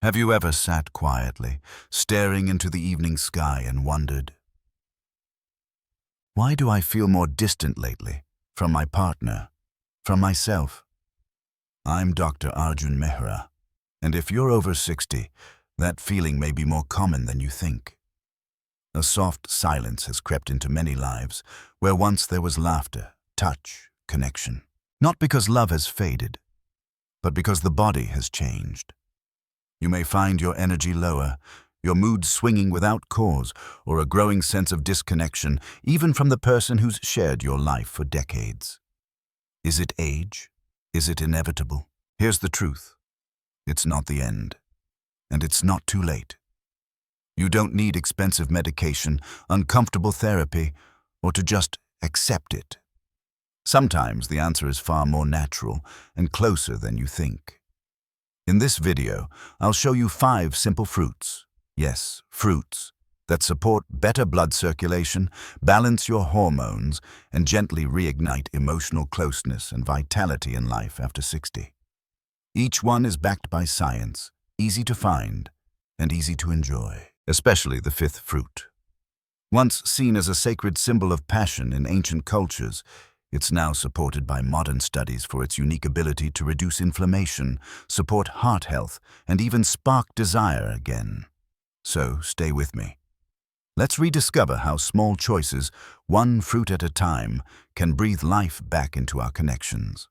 Have you ever sat quietly, staring into the evening sky and wondered, why do I feel more distant lately? From my partner, from myself? I'm Dr. Arjun Mehra, and if you're over 60, that feeling may be more common than you think. A soft silence has crept into many lives, where once there was laughter, touch, connection. Not because love has faded, but because the body has changed. You may find your energy lower, your mood swinging without cause, or a growing sense of disconnection, even from the person who's shared your life for decades. Is it age? Is it inevitable? Here's the truth. It's not the end, and it's not too late. You don't need expensive medication, uncomfortable therapy, or to just accept it. Sometimes the answer is far more natural and closer than you think. In this video, I'll show you 5 simple fruits, yes, fruits, that support better blood circulation, balance your hormones, and gently reignite emotional closeness and vitality in life after 60. Each one is backed by science, easy to find, and easy to enjoy, especially the 5th fruit. Once seen as a sacred symbol of passion in ancient cultures, it's now supported by modern studies for its unique ability to reduce inflammation, support heart health, and even spark desire again. So stay with me. Let's rediscover how small choices, one fruit at a time, can breathe life back into our connections.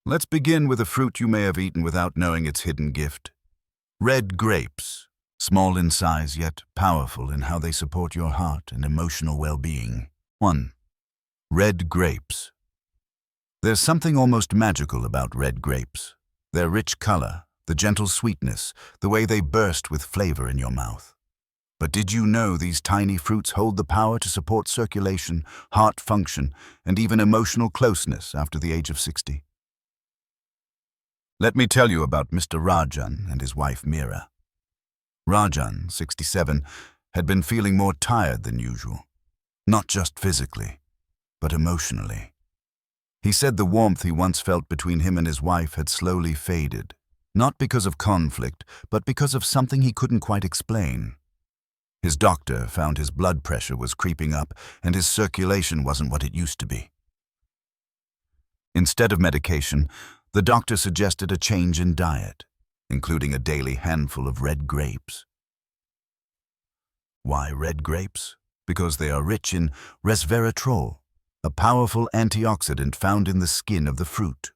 Let's begin with a fruit you may have eaten without knowing its hidden gift. Red grapes, small in size yet powerful in how they support your heart and emotional well-being. 1. Red grapes. There's something almost magical about red grapes. Their rich color, the gentle sweetness, the way they burst with flavor in your mouth. But did you know these tiny fruits hold the power to support circulation, heart function, and even emotional closeness after the age of 60? Let me tell you about Mr. Rajan and his wife Meera. Rajan, 67, had been feeling more tired than usual, not just physically, but emotionally. He said the warmth he once felt between him and his wife had slowly faded, not because of conflict, but because of something he couldn't quite explain. His doctor found his blood pressure was creeping up and his circulation wasn't what it used to be. Instead of medication, the doctor suggested a change in diet, including a daily handful of red grapes. Why red grapes? Because they are rich in resveratrol, a powerful antioxidant found in the skin of the fruit.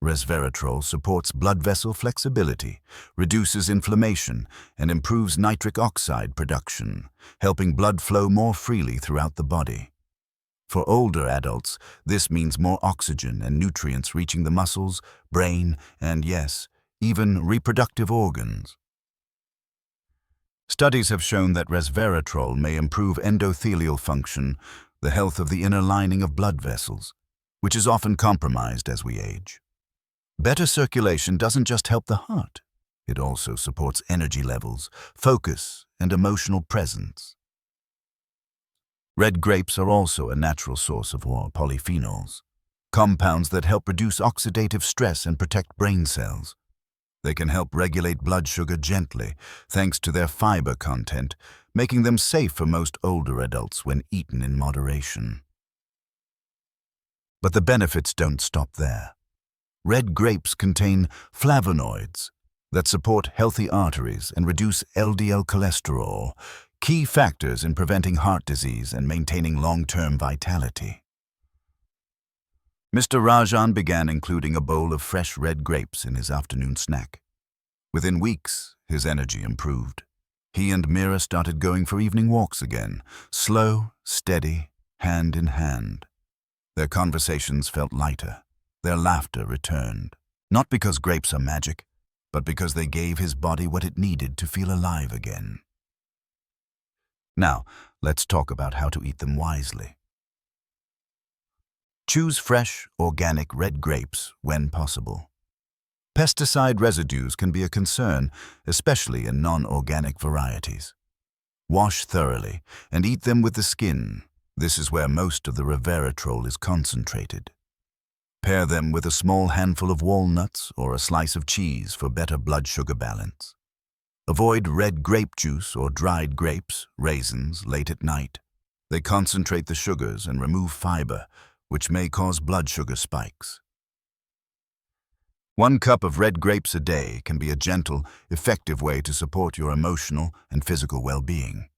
Resveratrol supports blood vessel flexibility, reduces inflammation, and improves nitric oxide production, helping blood flow more freely throughout the body. For older adults, this means more oxygen and nutrients reaching the muscles, brain, and yes, even reproductive organs. Studies have shown that resveratrol may improve endothelial function, the health of the inner lining of blood vessels, which is often compromised as we age. Better circulation doesn't just help the heart, it also supports energy levels, focus, and emotional presence. Red grapes are also a natural source of polyphenols, compounds that help reduce oxidative stress and protect brain cells. They can help regulate blood sugar gently, thanks to their fiber content, making them safe for most older adults when eaten in moderation. But the benefits don't stop there. Red grapes contain flavonoids that support healthy arteries and reduce LDL cholesterol, key factors in preventing heart disease and maintaining long-term vitality. Mr. Rajan began including a bowl of fresh red grapes in his afternoon snack. Within weeks, his energy improved. He and Meera started going for evening walks again, slow, steady, hand in hand. Their conversations felt lighter. Their laughter returned. Not because grapes are magic, but because they gave his body what it needed to feel alive again. Now, let's talk about how to eat them wisely. Choose fresh, organic red grapes when possible. Pesticide residues can be a concern, especially in non-organic varieties. Wash thoroughly and eat them with the skin. This is where most of the resveratrol is concentrated. Pair them with a small handful of walnuts or a slice of cheese for better blood sugar balance. Avoid red grape juice or dried grapes, raisins, late at night. They concentrate the sugars and remove fiber, which may cause blood sugar spikes. 1 cup of red grapes a day can be a gentle, effective way to support your emotional and physical well-being.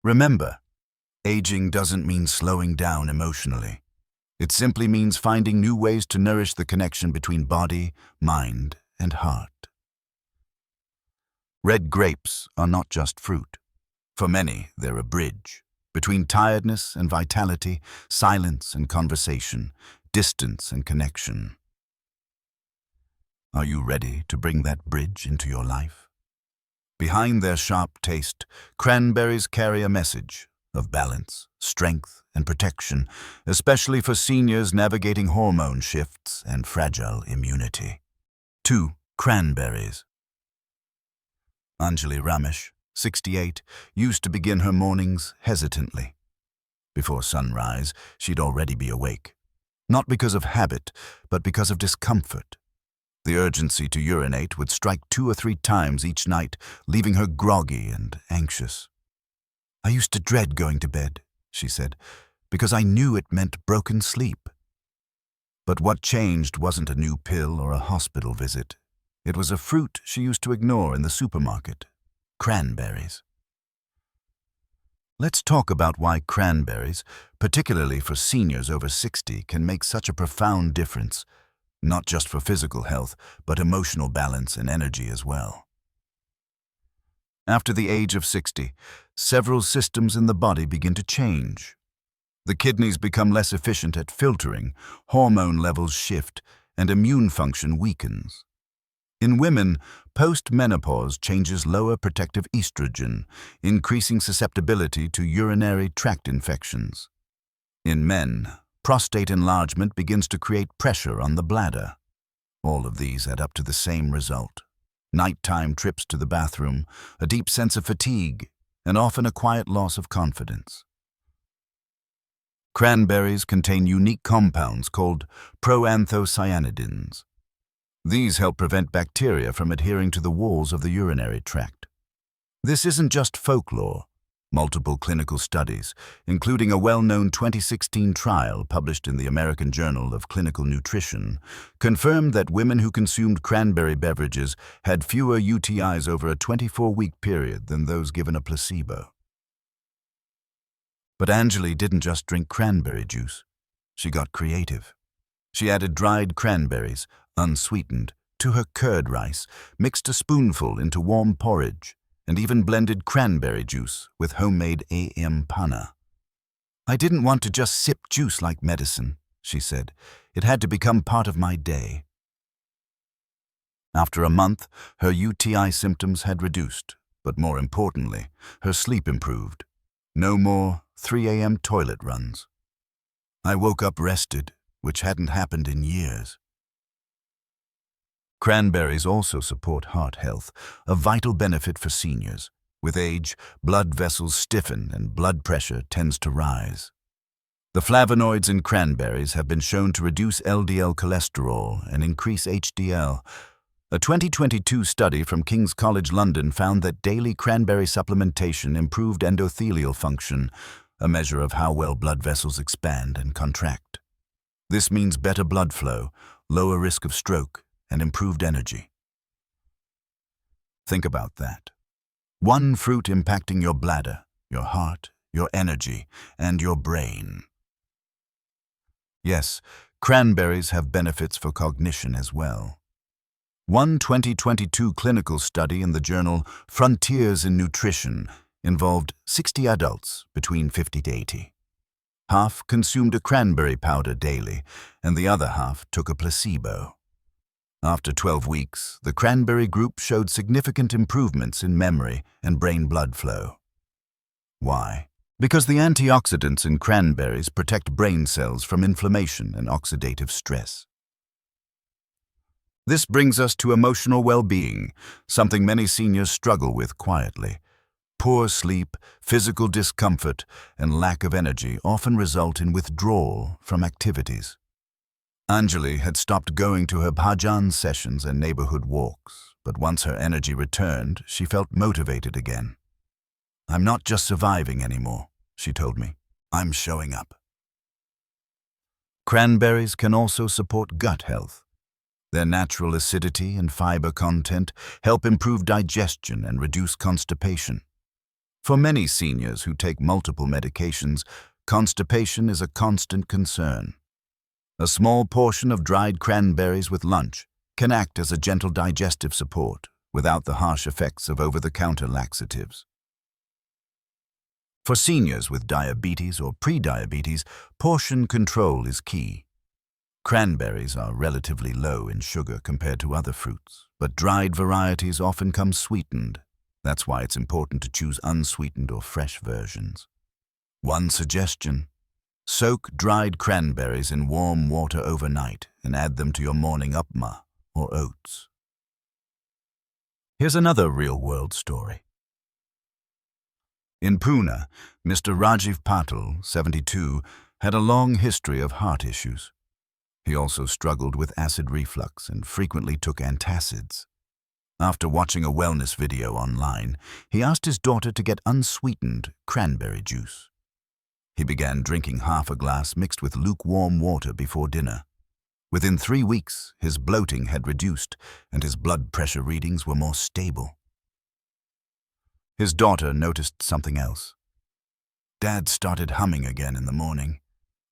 Remember, aging doesn't mean slowing down emotionally. It simply means finding new ways to nourish the connection between body, mind, and heart. Red grapes are not just fruit. For many, they're a bridge between tiredness and vitality, silence and conversation, distance and connection. Are you ready to bring that bridge into your life? Behind their sharp taste, cranberries carry a message of balance, strength, and protection, especially for seniors navigating hormone shifts and fragile immunity. 2. Cranberries. Anjali Ramesh, 68, used to begin her mornings hesitantly. Before sunrise, she'd already be awake. Not because of habit, but because of discomfort. The urgency to urinate would strike 2 or 3 times each night, leaving her groggy and anxious. "I used to dread going to bed," she said, "because I knew it meant broken sleep." But what changed wasn't a new pill or a hospital visit. It was a fruit she used to ignore in the supermarket: cranberries. Let's talk about why cranberries, particularly for seniors over 60, can make such a profound difference, not just for physical health, but emotional balance and energy as well. After the age of 60, several systems in the body begin to change. The kidneys become less efficient at filtering, hormone levels shift, and immune function weakens. In women, post-menopause changes lower protective estrogen, increasing susceptibility to urinary tract infections. In men, prostate enlargement begins to create pressure on the bladder. All of these add up to the same result: nighttime trips to the bathroom, a deep sense of fatigue, and often a quiet loss of confidence. Cranberries contain unique compounds called proanthocyanidins. These help prevent bacteria from adhering to the walls of the urinary tract. This isn't just folklore. Multiple clinical studies, including a well-known 2016 trial published in the American Journal of Clinical Nutrition, confirmed that women who consumed cranberry beverages had fewer UTIs over a 24-week period than those given a placebo. But Anjali didn't just drink cranberry juice. She got creative. She added dried cranberries, unsweetened, to her curd rice, mixed a spoonful into warm porridge, and even blended cranberry juice with homemade AM panna. "I didn't want to just sip juice like medicine," she said. "It had to become part of my day." After a month, her UTI symptoms had reduced, but more importantly, her sleep improved. No more 3 a.m. toilet runs. "I woke up rested, which hadn't happened in years." Cranberries also support heart health, a vital benefit for seniors. With age, blood vessels stiffen and blood pressure tends to rise. The flavonoids in cranberries have been shown to reduce LDL cholesterol and increase HDL. A 2022 study from King's College London found that daily cranberry supplementation improved endothelial function, a measure of how well blood vessels expand and contract. This means better blood flow, lower risk of stroke, and improved energy. Think about that. One fruit impacting your bladder, your heart, your energy, and your brain. Yes, cranberries have benefits for cognition as well. One 2022 clinical study in the journal Frontiers in Nutrition involved 60 adults between 50 to 80. Half consumed a cranberry powder daily, and the other half took a placebo. After 12 weeks, the cranberry group showed significant improvements in memory and brain blood flow. Why? Because the antioxidants in cranberries protect brain cells from inflammation and oxidative stress. This brings us to emotional well-being, something many seniors struggle with quietly. Poor sleep, physical discomfort, and lack of energy often result in withdrawal from activities. Anjali had stopped going to her bhajan sessions and neighborhood walks, but once her energy returned, she felt motivated again. "I'm not just surviving anymore," she told me. "I'm showing up." Cranberries can also support gut health. Their natural acidity and fiber content help improve digestion and reduce constipation. For many seniors who take multiple medications, constipation is a constant concern. A small portion of dried cranberries with lunch can act as a gentle digestive support without the harsh effects of over-the-counter laxatives. For seniors with diabetes or pre-diabetes, portion control is key. Cranberries are relatively low in sugar compared to other fruits, but dried varieties often come sweetened. That's why it's important to choose unsweetened or fresh versions. One suggestion: soak dried cranberries in warm water overnight and add them to your morning upma or oats. Here's another real-world story. In Pune, Mr. Rajiv Patil, 72, had a long history of heart issues. He also struggled with acid reflux and frequently took antacids. After watching a wellness video online, he asked his daughter to get unsweetened cranberry juice. He began drinking half a glass mixed with lukewarm water before dinner. Within 3 weeks, his bloating had reduced and his blood pressure readings were more stable. His daughter noticed something else. Dad started humming again in the morning.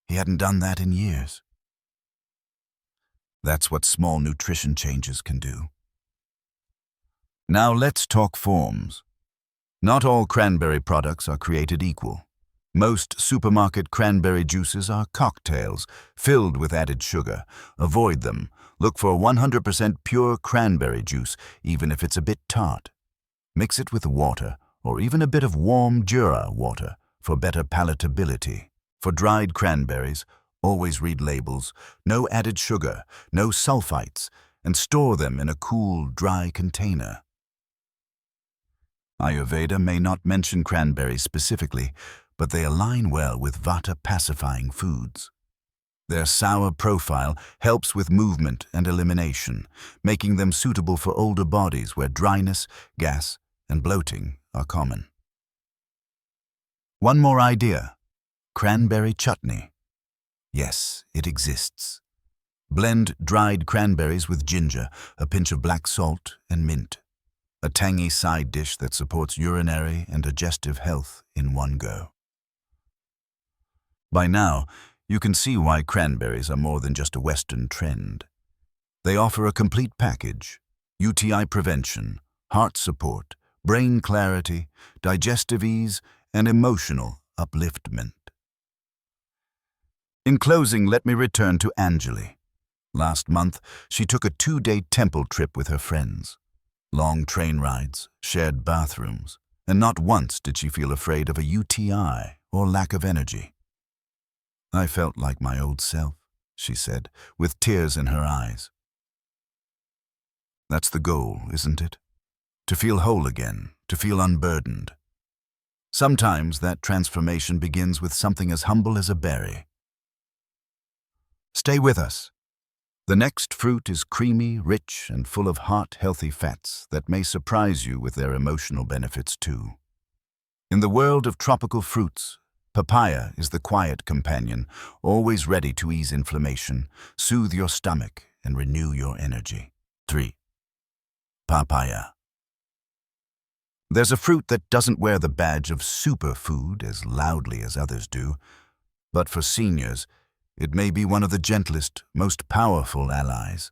He hadn't done that in years. That's what small nutrition changes can do. Now let's talk forms. Not all cranberry products are created equal. Most supermarket cranberry juices are cocktails filled with added sugar. Avoid them. Look for 100% pure cranberry juice, even if it's a bit tart. Mix it with water, or even a bit of warm Jura water for better palatability. For dried cranberries, always read labels, no added sugar, no sulfites, and store them in a cool, dry container. Ayurveda may not mention cranberries specifically, but they align well with vata-pacifying foods. Their sour profile helps with movement and elimination, making them suitable for older bodies where dryness, gas, and bloating are common. One more idea: cranberry chutney. Yes, it exists. Blend dried cranberries with ginger, a pinch of black salt, and mint. A tangy side dish that supports urinary and digestive health in one go. By now, you can see why cranberries are more than just a Western trend. They offer a complete package: UTI prevention, heart support, brain clarity, digestive ease, and emotional upliftment. In closing, let me return to Anjali. Last month, she took a 2-day temple trip with her friends. Long train rides, shared bathrooms, and not once did she feel afraid of a UTI or lack of energy. "I felt like my old self," she said, with tears in her eyes. That's the goal, isn't it? To feel whole again, to feel unburdened. Sometimes that transformation begins with something as humble as a berry. Stay with us. The next fruit is creamy, rich, and full of heart-healthy fats that may surprise you with their emotional benefits too. In the world of tropical fruits, papaya is the quiet companion, always ready to ease inflammation, soothe your stomach, and renew your energy. 3. Papaya. There's a fruit that doesn't wear the badge of superfood as loudly as others do, but for seniors, it may be one of the gentlest, most powerful allies.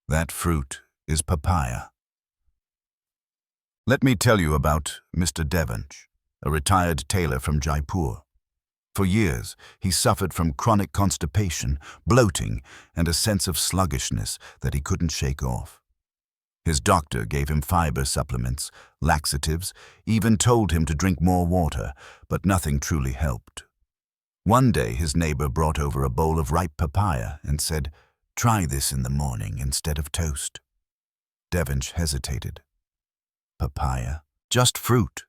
That fruit is papaya. Let me tell you about Mr. Devansh, a retired tailor from Jaipur. For years, he suffered from chronic constipation, bloating, and a sense of sluggishness that he couldn't shake off. His doctor gave him fiber supplements, laxatives, even told him to drink more water, but nothing truly helped. One day, his neighbor brought over a bowl of ripe papaya and said, "Try this in the morning instead of toast." Devansh hesitated. Papaya? Just fruit.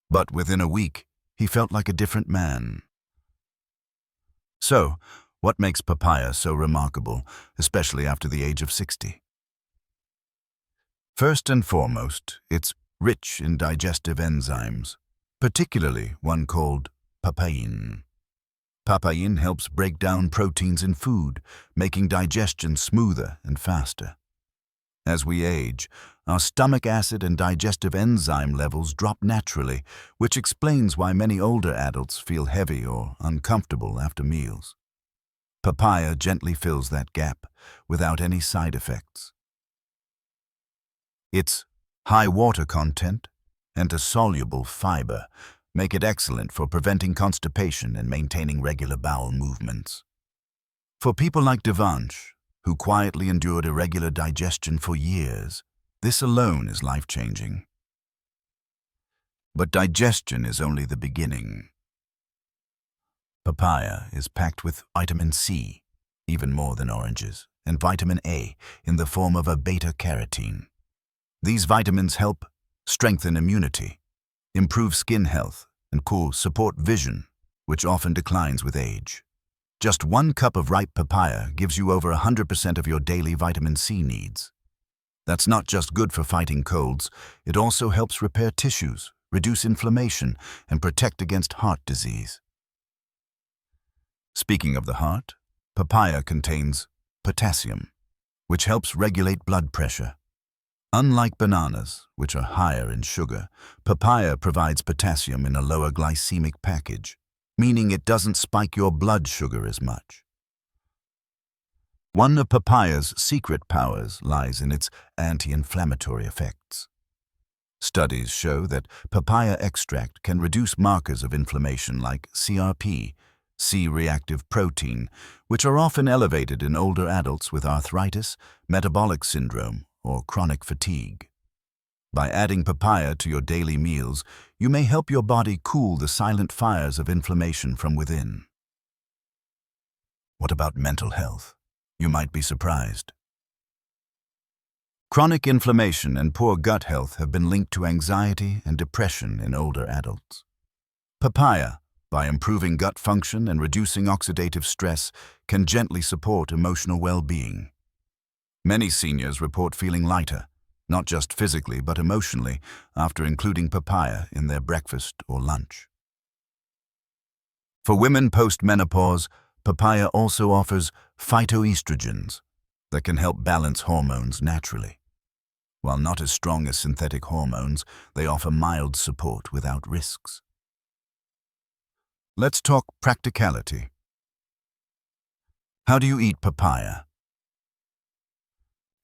But within a week, he felt like a different man. So, What makes papaya so remarkable, especially after the age of 60? First and foremost, it's rich in digestive enzymes, particularly one called papain. Papain helps break down proteins in food, making digestion smoother and faster. As we age, our stomach acid and digestive enzyme levels drop naturally, which explains why many older adults feel heavy or uncomfortable after meals. Papaya gently fills that gap without any side effects. Its high water content and a soluble fiber make it excellent for preventing constipation and maintaining regular bowel movements. For people like Devansh, who quietly endured irregular digestion for years, this alone is life-changing. But digestion is only the beginning. Papaya is packed with vitamin C, even more than oranges, and vitamin A in the form of a beta-carotene. These vitamins help strengthen immunity, improve skin health, and support vision, which often declines with age. Just 1 cup of ripe papaya gives you over 100% of your daily vitamin C needs. That's not just good for fighting colds, it also helps repair tissues, reduce inflammation, and protect against heart disease. Speaking of the heart, papaya contains potassium, which helps regulate blood pressure. Unlike bananas, which are higher in sugar, papaya provides potassium in a lower glycemic package, meaning it doesn't spike your blood sugar as much. One of papaya's secret powers lies in its anti-inflammatory effects. Studies show that papaya extract can reduce markers of inflammation like CRP, C-reactive protein, which are often elevated in older adults with arthritis, metabolic syndrome, or chronic fatigue. By adding papaya to your daily meals, you may help your body cool the silent fires of inflammation from within. What about mental health? You might be surprised. Chronic inflammation and poor gut health have been linked to anxiety and depression in older adults. Papaya, by improving gut function and reducing oxidative stress, can gently support emotional well-being. Many seniors report feeling lighter, not just physically but emotionally, after including papaya in their breakfast or lunch. For women post-menopause, papaya also offers phytoestrogens that can help balance hormones naturally. While not as strong as synthetic hormones, they offer mild support without risks. Let's talk practicality. How do you eat papaya?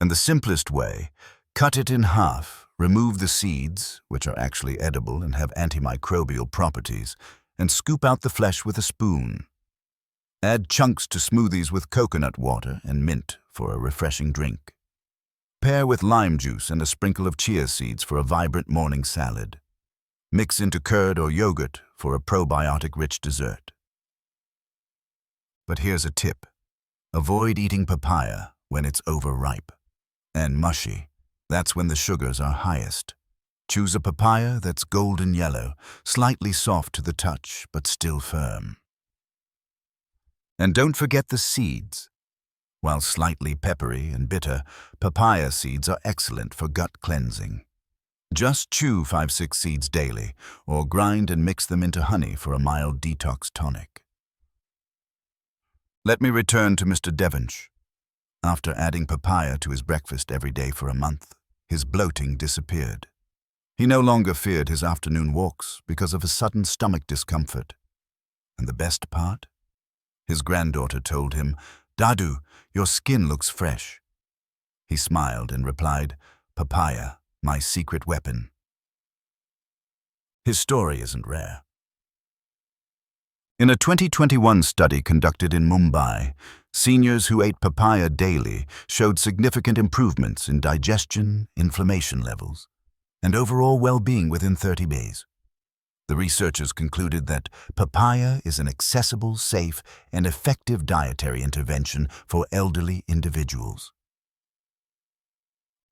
In the simplest way, cut it in half, remove the seeds, which are actually edible and have antimicrobial properties, and scoop out the flesh with a spoon. Add chunks to smoothies with coconut water and mint for a refreshing drink. Pair with lime juice and a sprinkle of chia seeds for a vibrant morning salad. Mix into curd or yogurt for a probiotic-rich dessert. But here's a tip. Avoid eating papaya when it's overripe and mushy. That's when the sugars are highest. Choose a papaya that's golden yellow, slightly soft to the touch, but still firm. And don't forget the seeds. While slightly peppery and bitter, papaya seeds are excellent for gut cleansing. Just chew 5-6 seeds daily, or grind and mix them into honey for a mild detox tonic. Let me return to Mr. Devansh. After adding papaya to his breakfast every day for a month, his bloating disappeared. He no longer feared his afternoon walks because of a sudden stomach discomfort. And the best part? His granddaughter told him, "Dadu, your skin looks fresh." He smiled and replied, "Papaya, my secret weapon." His story isn't rare. In a 2021 study conducted in Mumbai, seniors who ate papaya daily showed significant improvements in digestion, inflammation levels, and overall well-being within 30 days. The researchers concluded that papaya is an accessible, safe, and effective dietary intervention for elderly individuals.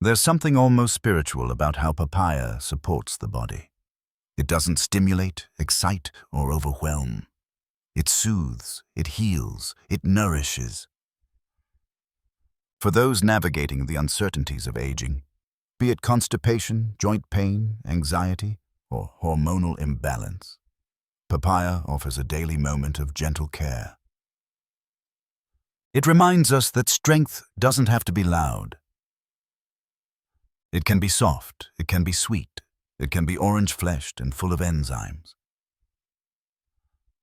There's something almost spiritual about how papaya supports the body. It doesn't stimulate, excite, or overwhelm. It soothes, it heals, it nourishes. For those navigating the uncertainties of aging, be it constipation, joint pain, anxiety, or hormonal imbalance, papaya offers a daily moment of gentle care. It reminds us that strength doesn't have to be loud. It can be soft, it can be sweet, it can be orange-fleshed and full of enzymes.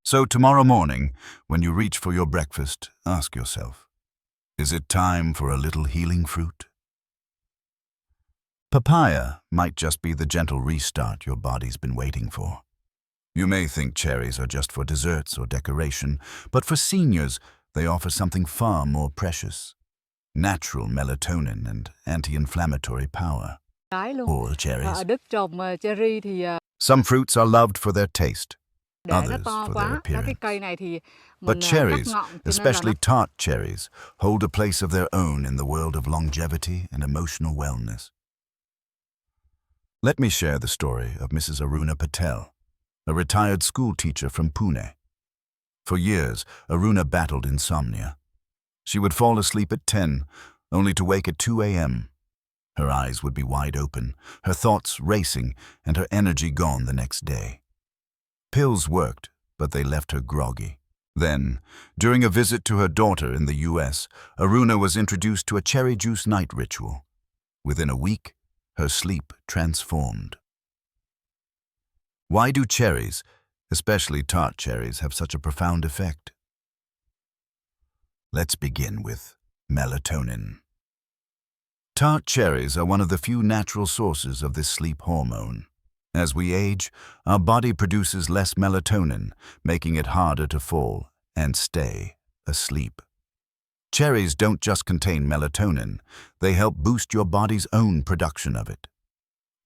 So tomorrow morning, when you reach for your breakfast, ask yourself, is it time for a little healing fruit? Papaya might just be the gentle restart your body's been waiting for. You may think cherries are just for desserts or decoration, but for seniors, they offer something far more precious: natural melatonin and anti-inflammatory power. Or cherries. Some fruits are loved for their taste, others for their appearance. But cherries, especially tart cherries, hold a place of their own in the world of longevity and emotional wellness. Let me share the story of Mrs. Aruna Patel, a retired school teacher from Pune. For years, Aruna battled insomnia. She would fall asleep at 10, only to wake at 2 a.m. Her eyes would be wide open, her thoughts racing, and her energy gone the next day. Pills worked, but they left her groggy. Then, during a visit to her daughter in the U.S., Aruna was introduced to a cherry juice night ritual. Within a week, her sleep transformed. Why do cherries, especially tart cherries, have such a profound effect? Let's begin with melatonin. Tart cherries are one of the few natural sources of this sleep hormone. As we age, our body produces less melatonin, making it harder to fall and stay asleep. Cherries don't just contain melatonin, they help boost your body's own production of it.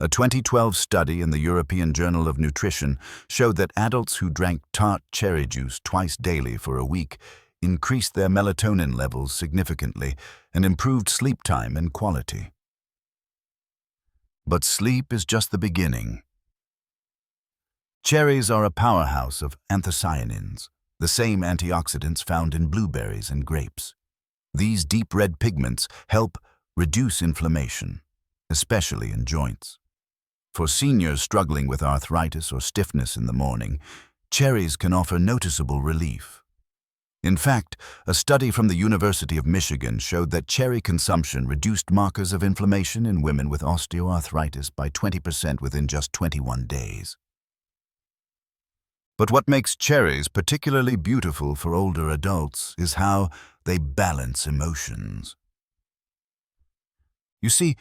A 2012 study in the European Journal of Nutrition showed that adults who drank tart cherry juice twice daily for a week increased their melatonin levels significantly and improved sleep time and quality. But sleep is just the beginning. Cherries are a powerhouse of anthocyanins, the same antioxidants found in blueberries and grapes. These deep red pigments help reduce inflammation, especially in joints. For seniors struggling with arthritis or stiffness in the morning, cherries can offer noticeable relief. In fact, a study from the University of Michigan showed that cherry consumption reduced markers of inflammation in women with osteoarthritis by 20% within just 21 days. But what makes cherries particularly beautiful for older adults is how they balance emotions. You see,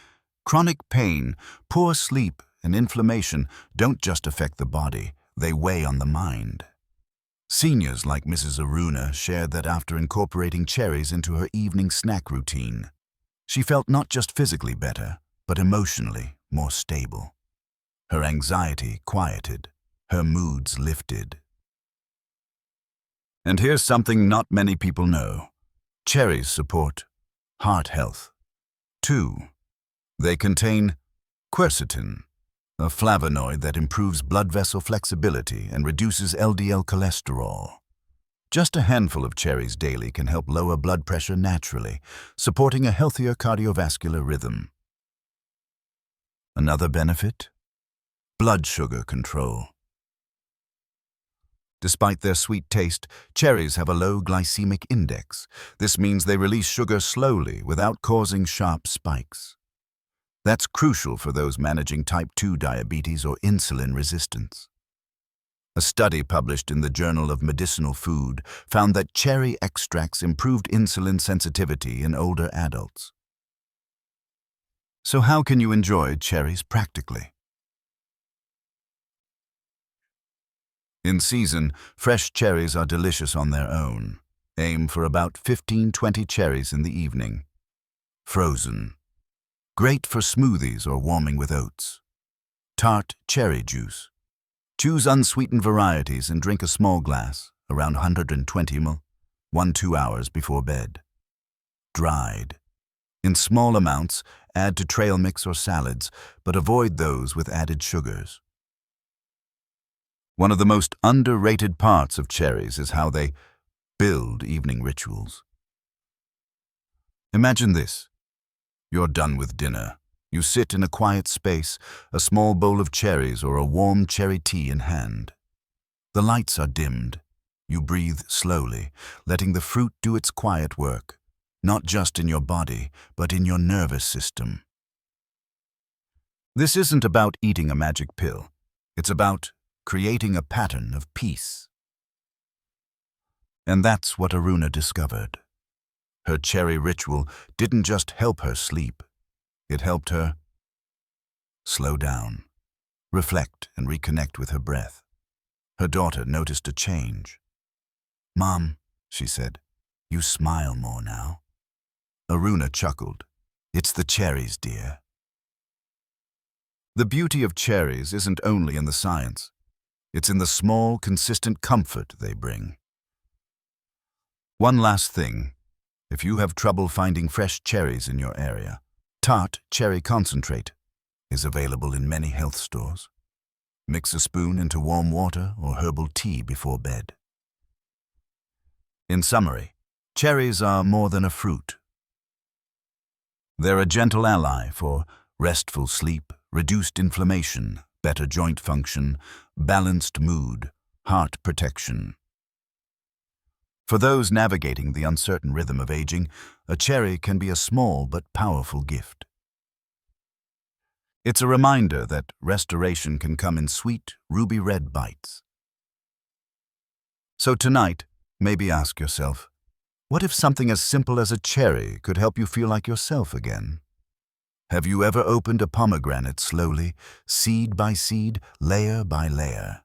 chronic pain, poor sleep, and inflammation don't just affect the body, they weigh on the mind. Seniors like Mrs. Aruna shared that after incorporating cherries into her evening snack routine, she felt not just physically better, but emotionally more stable. Her anxiety quieted, her moods lifted. And here's something not many people know. Cherries support heart health. 2. They contain quercetin, a flavonoid that improves blood vessel flexibility and reduces LDL cholesterol. Just a handful of cherries daily can help lower blood pressure naturally, supporting a healthier cardiovascular rhythm. Another benefit? Blood sugar control. Despite their sweet taste, cherries have a low glycemic index. This means they release sugar slowly without causing sharp spikes. That's crucial for those managing type 2 diabetes or insulin resistance. A study published in the Journal of Medicinal Food found that cherry extracts improved insulin sensitivity in older adults. So how can you enjoy cherries practically? In season, fresh cherries are delicious on their own. Aim for about 15-20 cherries in the evening. Frozen. Great for smoothies or warming with oats. Tart cherry juice. Choose unsweetened varieties and drink a small glass, around 120 ml, 1-2 hours before bed. Dried. In small amounts, add to trail mix or salads, but avoid those with added sugars. One of the most underrated parts of cherries is how they build evening rituals. Imagine this. You're done with dinner. You sit in a quiet space, a small bowl of cherries or a warm cherry tea in hand. The lights are dimmed. You breathe slowly, letting the fruit do its quiet work, not just in your body, but in your nervous system. This isn't about eating a magic pill. It's about creating a pattern of peace. And that's what Aruna discovered. Her cherry ritual didn't just help her sleep. It helped her slow down, reflect, and reconnect with her breath. Her daughter noticed a change. "Mom," she said, "you smile more now." Aruna chuckled. "It's the cherries, dear." The beauty of cherries isn't only in the science. It's in the small, consistent comfort they bring. One last thing. If you have trouble finding fresh cherries in your area, tart cherry concentrate is available in many health stores. Mix a spoon into warm water or herbal tea before bed. In summary, cherries are more than a fruit. They're a gentle ally for restful sleep, reduced inflammation, better joint function, balanced mood, heart protection. For those navigating the uncertain rhythm of aging, a cherry can be a small but powerful gift. It's a reminder that restoration can come in sweet, ruby red bites. So tonight, maybe ask yourself, what if something as simple as a cherry could help you feel like yourself again? Have you ever opened a pomegranate slowly, seed by seed, layer by layer?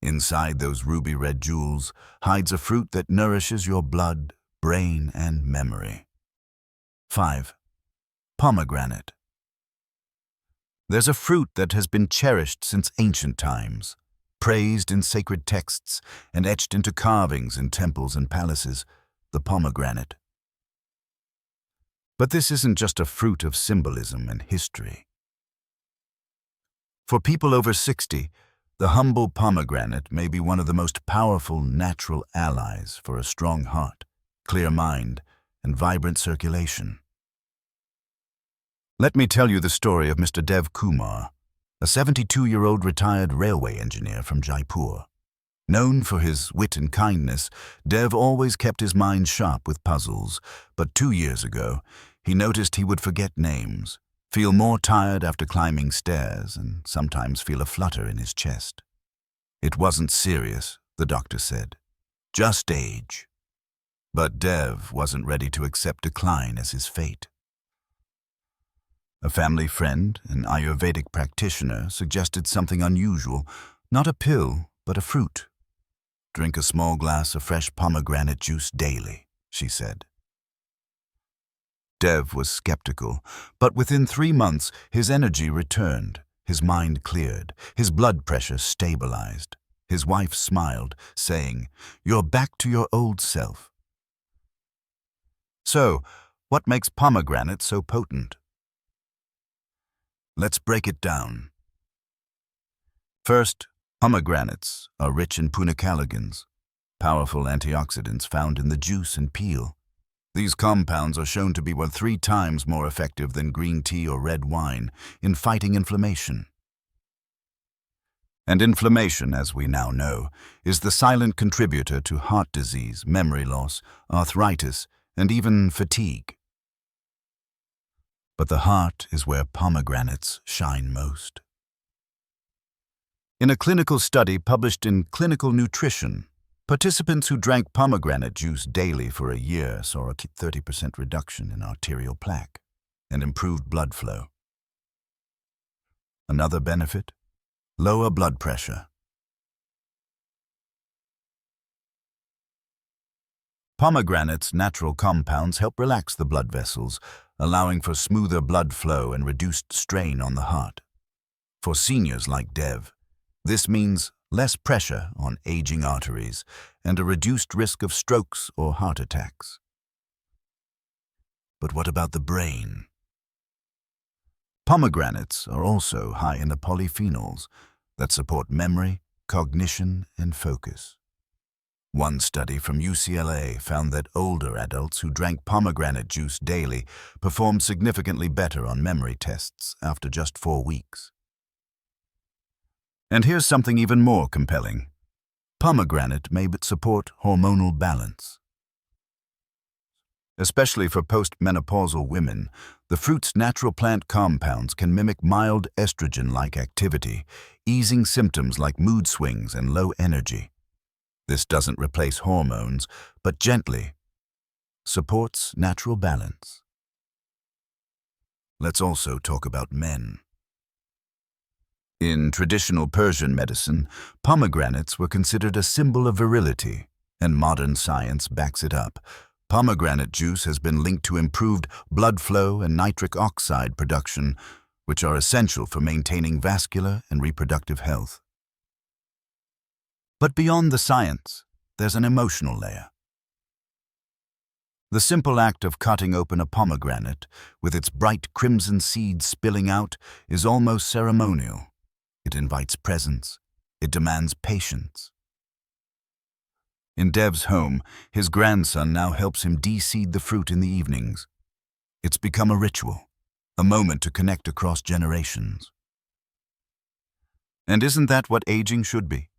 Inside those ruby red jewels hides a fruit that nourishes your blood, brain, and memory. 5. Pomegranate. There's a fruit that has been cherished since ancient times, praised in sacred texts and etched into carvings in temples and palaces, the pomegranate. But this isn't just a fruit of symbolism and history. For people over 60, the humble pomegranate may be one of the most powerful natural allies for a strong heart, clear mind, and vibrant circulation. Let me tell you the story of Mr. Dev Kumar, a 72-year-old retired railway engineer from Jaipur. Known for his wit and kindness, Dev always kept his mind sharp with puzzles, but 2 years ago, he noticed he would forget names, feel more tired after climbing stairs, and sometimes feel a flutter in his chest. It wasn't serious, the doctor said. Just age. But Dev wasn't ready to accept decline as his fate. A family friend, an Ayurvedic practitioner, suggested something unusual, not a pill, but a fruit. "Drink a small glass of fresh pomegranate juice daily," she said. Dev was skeptical, but within 3 months his energy returned, his mind cleared, his blood pressure stabilized. His wife smiled, saying, "You're back to your old self." So, what makes pomegranate so potent? Let's break it down. First, pomegranates are rich in punicalagins, powerful antioxidants found in the juice and peel. These compounds are shown to be 3 times more effective than green tea or red wine in fighting inflammation. And inflammation, as we now know, is the silent contributor to heart disease, memory loss, arthritis, and even fatigue. But the heart is where pomegranates shine most. In a clinical study published in Clinical Nutrition, participants who drank pomegranate juice daily for a year saw a 30% reduction in arterial plaque and improved blood flow. Another benefit? Lower blood pressure. Pomegranate's natural compounds help relax the blood vessels, allowing for smoother blood flow and reduced strain on the heart. For seniors like Dev, this means less pressure on aging arteries and a reduced risk of strokes or heart attacks. But what about the brain? Pomegranates are also high in the polyphenols that support memory, cognition and focus. One study from UCLA found that older adults who drank pomegranate juice daily performed significantly better on memory tests after just 4 weeks. And here's something even more compelling. Pomegranate may support hormonal balance. Especially for postmenopausal women, the fruit's natural plant compounds can mimic mild estrogen-like activity, easing symptoms like mood swings and low energy. This doesn't replace hormones, but gently supports natural balance. Let's also talk about men. In traditional Persian medicine, pomegranates were considered a symbol of virility, and modern science backs it up. Pomegranate juice has been linked to improved blood flow and nitric oxide production, which are essential for maintaining vascular and reproductive health. But beyond the science, there's an emotional layer. The simple act of cutting open a pomegranate, with its bright crimson seeds spilling out, is almost ceremonial. It invites presence. It demands patience. In Dev's home, his grandson now helps him de-seed the fruit in the evenings. It's become a ritual, a moment to connect across generations. And isn't that what aging should be?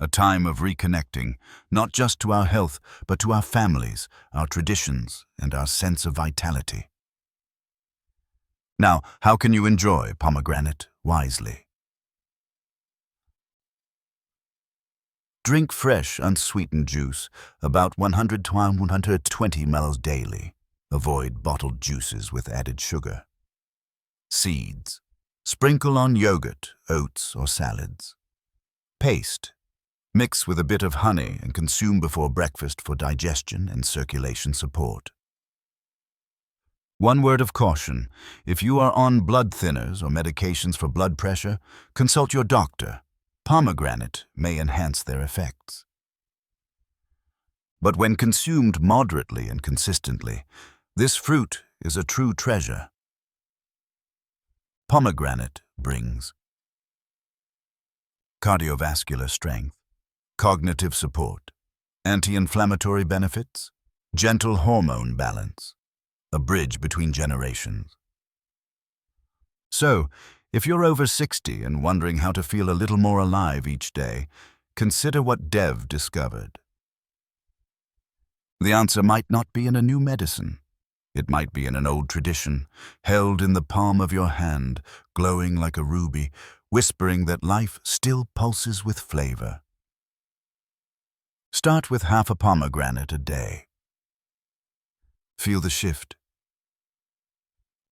A time of reconnecting, not just to our health, but to our families, our traditions, and our sense of vitality. Now, how can you enjoy pomegranate wisely? Drink fresh, unsweetened juice, about 100 to 120 ml daily. Avoid bottled juices with added sugar. Seeds. Sprinkle on yogurt, oats, or salads. Paste. Mix with a bit of honey and consume before breakfast for digestion and circulation support. One word of caution: if you are on blood thinners or medications for blood pressure, consult your doctor. Pomegranate may enhance their effects. But when consumed moderately and consistently, this fruit is a true treasure. Pomegranate brings cardiovascular strength, cognitive support, anti-inflammatory benefits, gentle hormone balance, a bridge between generations. So, if you're over 60 and wondering how to feel a little more alive each day, consider what Dev discovered. The answer might not be in a new medicine. It might be in an old tradition, held in the palm of your hand, glowing like a ruby, whispering that life still pulses with flavor. Start with half a pomegranate a day. Feel the shift,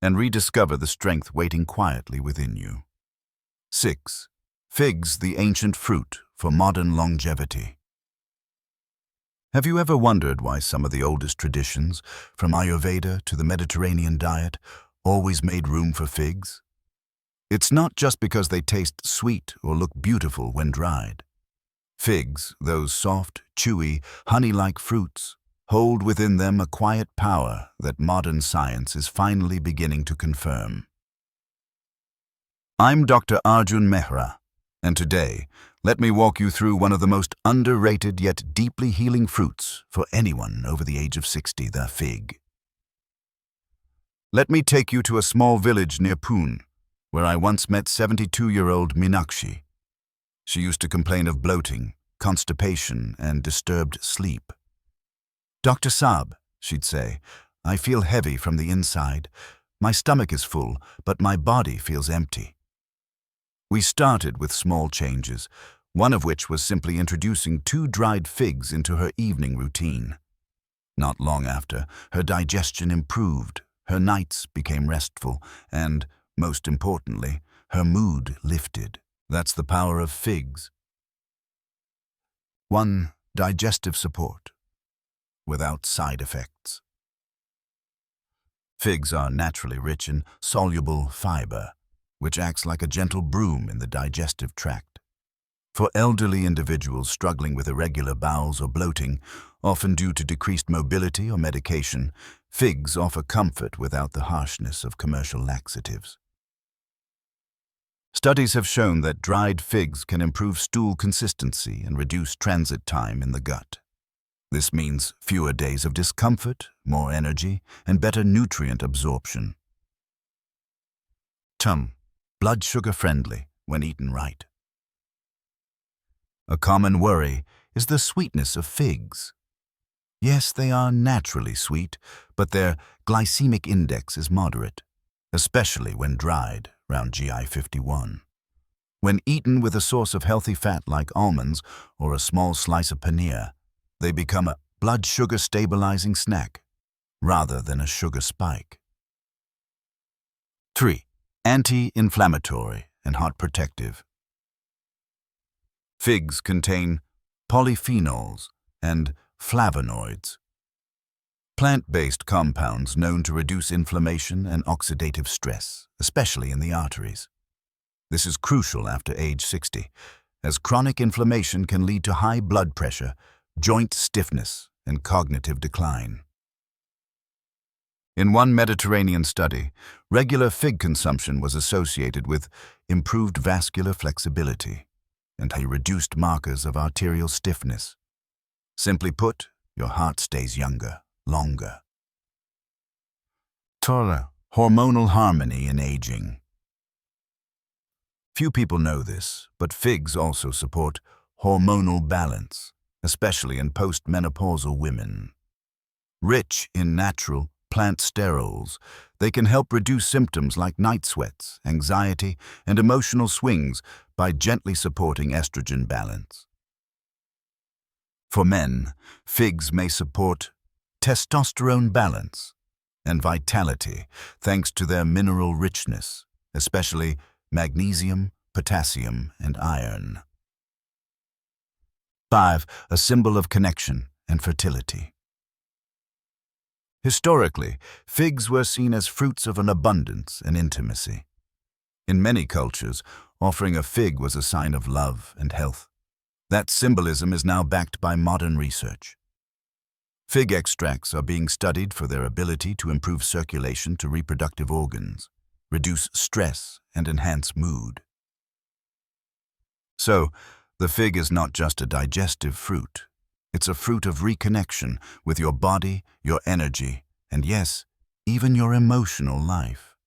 and rediscover the strength waiting quietly within you. 6. Figs, the ancient fruit for modern longevity. Have you ever wondered why some of the oldest traditions, from Ayurveda to the Mediterranean diet, always made room for figs? It's not just because they taste sweet or look beautiful when dried. Figs, those soft, chewy, honey-like fruits, hold within them a quiet power that modern science is finally beginning to confirm. I'm Dr. Arjun Mehra, and today, let me walk you through one of the most underrated yet deeply healing fruits for anyone over the age of 60, the fig. Let me take you to a small village near Pune, where I once met 72-year-old Meenakshi. She used to complain of bloating, constipation, and disturbed sleep. "Dr. Saab," she'd say, "I feel heavy from the inside. My stomach is full, but my body feels empty." We started with small changes, one of which was simply introducing 2 dried figs into her evening routine. Not long after, her digestion improved, her nights became restful, and, most importantly, her mood lifted. That's the power of figs. 1. Digestive support, without side effects. Figs are naturally rich in soluble fiber, which acts like a gentle broom in the digestive tract. For elderly individuals struggling with irregular bowels or bloating, often due to decreased mobility or medication, figs offer comfort without the harshness of commercial laxatives. Studies have shown that dried figs can improve stool consistency and reduce transit time in the gut. This means fewer days of discomfort, more energy, and better nutrient absorption. Blood sugar friendly when eaten right. A common worry is the sweetness of figs. Yes, they are naturally sweet, but their glycemic index is moderate, especially when dried around GI 51. When eaten with a source of healthy fat like almonds or a small slice of paneer, they become a blood sugar stabilizing snack rather than a sugar spike. 3. Anti-inflammatory and heart protective. Figs contain polyphenols and flavonoids, plant-based compounds known to reduce inflammation and oxidative stress, especially in the arteries. This is crucial after age 60, as chronic inflammation can lead to high blood pressure, joint stiffness, and cognitive decline. In one Mediterranean study, regular fig consumption was associated with improved vascular flexibility and reduced markers of arterial stiffness. Simply put, your heart stays younger, longer. Hormonal harmony in aging. Few people know this, but figs also support hormonal balance, especially in postmenopausal women. Rich in natural plant sterols, they can help reduce symptoms like night sweats, anxiety, and emotional swings by gently supporting estrogen balance. For men, figs may support testosterone balance and vitality thanks to their mineral richness, especially magnesium, potassium, and iron. 5. A symbol of connection and fertility. Historically, figs were seen as fruits of an abundance and intimacy. In many cultures, offering a fig was a sign of love and health. That symbolism is now backed by modern research. Fig extracts are being studied for their ability to improve circulation to reproductive organs, reduce stress, and enhance mood. So, the fig is not just a digestive fruit. It's a fruit of reconnection with your body, your energy, and yes, even your emotional life.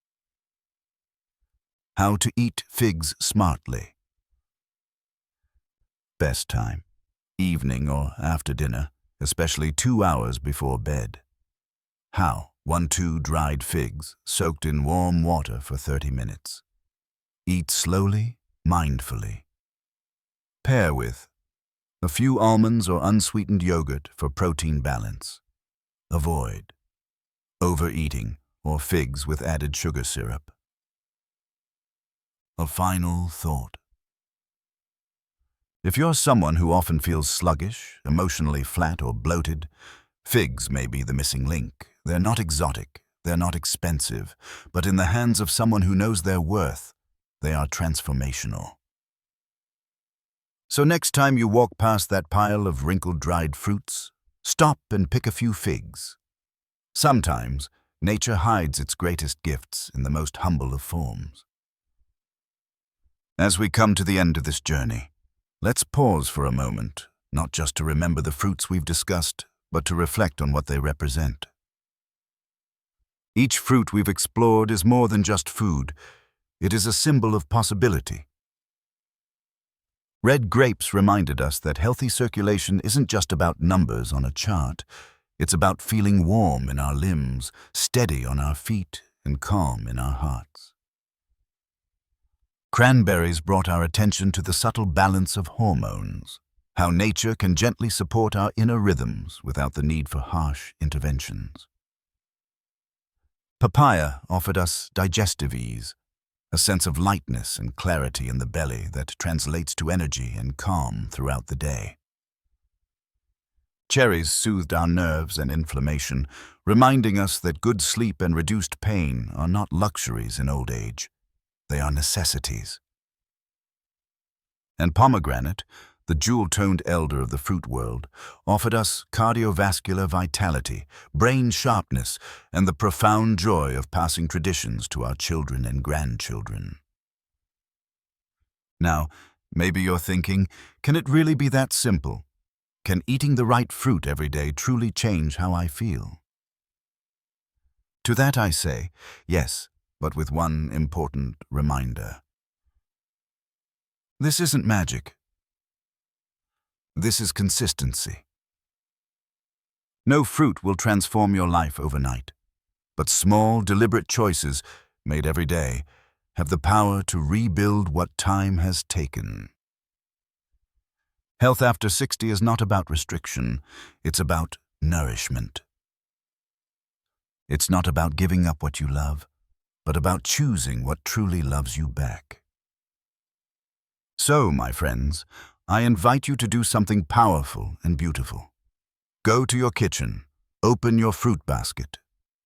How to eat figs smartly. Best time: evening or after dinner, especially 2 hours before bed. How? 1-2 dried figs soaked in warm water for 30 minutes. Eat slowly, mindfully. Pair with a few almonds or unsweetened yogurt for protein balance. Avoid overeating or figs with added sugar syrup. A final thought. If you're someone who often feels sluggish, emotionally flat, or bloated, figs may be the missing link. They're not exotic, they're not expensive, but in the hands of someone who knows their worth, they are transformational. So next time you walk past that pile of wrinkled dried fruits, stop and pick a few figs. Sometimes, nature hides its greatest gifts in the most humble of forms. As we come to the end of this journey, let's pause for a moment, not just to remember the fruits we've discussed, but to reflect on what they represent. Each fruit we've explored is more than just food. It is a symbol of possibility. Red grapes reminded us that healthy circulation isn't just about numbers on a chart. It's about feeling warm in our limbs, steady on our feet, and calm in our hearts. Cranberries brought our attention to the subtle balance of hormones, how nature can gently support our inner rhythms without the need for harsh interventions. Papaya offered us digestive ease, a sense of lightness and clarity in the belly that translates to energy and calm throughout the day. Cherries soothed our nerves and inflammation, reminding us that good sleep and reduced pain are not luxuries in old age. They are necessities. And pomegranate, the jewel-toned elder of the fruit world, offered us cardiovascular vitality, brain sharpness, and the profound joy of passing traditions to our children and grandchildren. Now, maybe you're thinking, can it really be that simple? Can eating the right fruit every day truly change how I feel? To that I say, yes, but with one important reminder. This isn't magic. This is consistency. No fruit will transform your life overnight, but small, deliberate choices made every day have the power to rebuild what time has taken. Health after 60 is not about restriction, it's about nourishment. It's not about giving up what you love, but about choosing what truly loves you back. So, my friends, I invite you to do something powerful and beautiful. Go to your kitchen, open your fruit basket,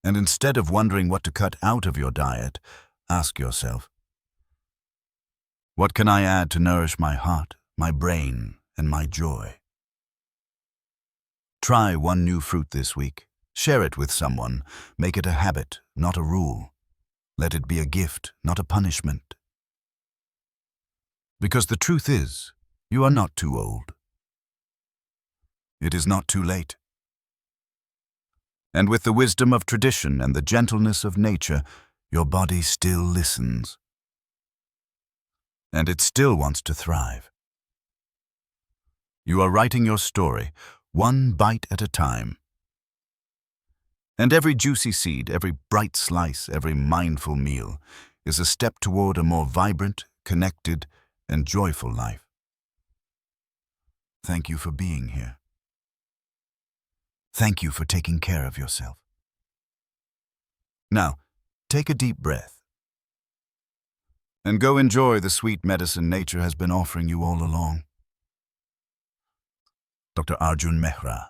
and instead of wondering what to cut out of your diet, ask yourself, what can I add to nourish my heart, my brain, and my joy? Try one new fruit this week. Share it with someone. Make it a habit, not a rule. Let it be a gift, not a punishment. Because the truth is, you are not too old. It is not too late. And with the wisdom of tradition and the gentleness of nature, your body still listens. And it still wants to thrive. You are writing your story, one bite at a time. And every juicy seed, every bright slice, every mindful meal is a step toward a more vibrant, connected, and joyful life. Thank you for being here. Thank you for taking care of yourself. Now, take a deep breath and go enjoy the sweet medicine nature has been offering you all along. Dr. Arjun Mehra.